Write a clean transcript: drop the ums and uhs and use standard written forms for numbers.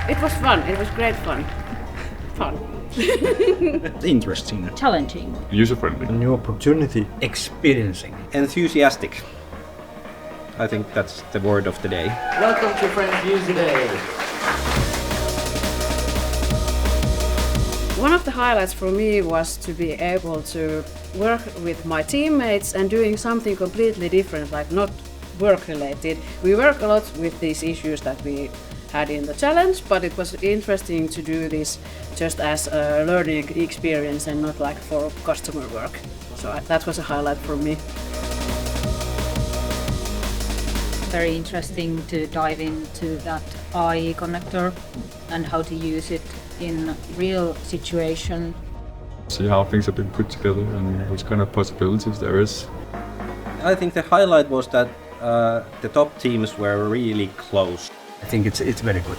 It was fun. It was great fun. Fun. Interesting. Challenging. User-friendly. A new opportunity. Experiencing. Enthusiastic. I think that's the word of the day. Welcome to Frends User Day. One of the highlights for me was to be able to work with my teammates and doing something completely different, like not work related. We work a lot with these issues that we had in the challenge, but it was interesting to do this just as a learning experience and not like for customer work. So that was a highlight for me. Very interesting to dive into that AI connector and how to use it in real situation. See how things have been put together and what kind of possibilities there is. I think the highlight was that the top teams were really close. I think it's very good.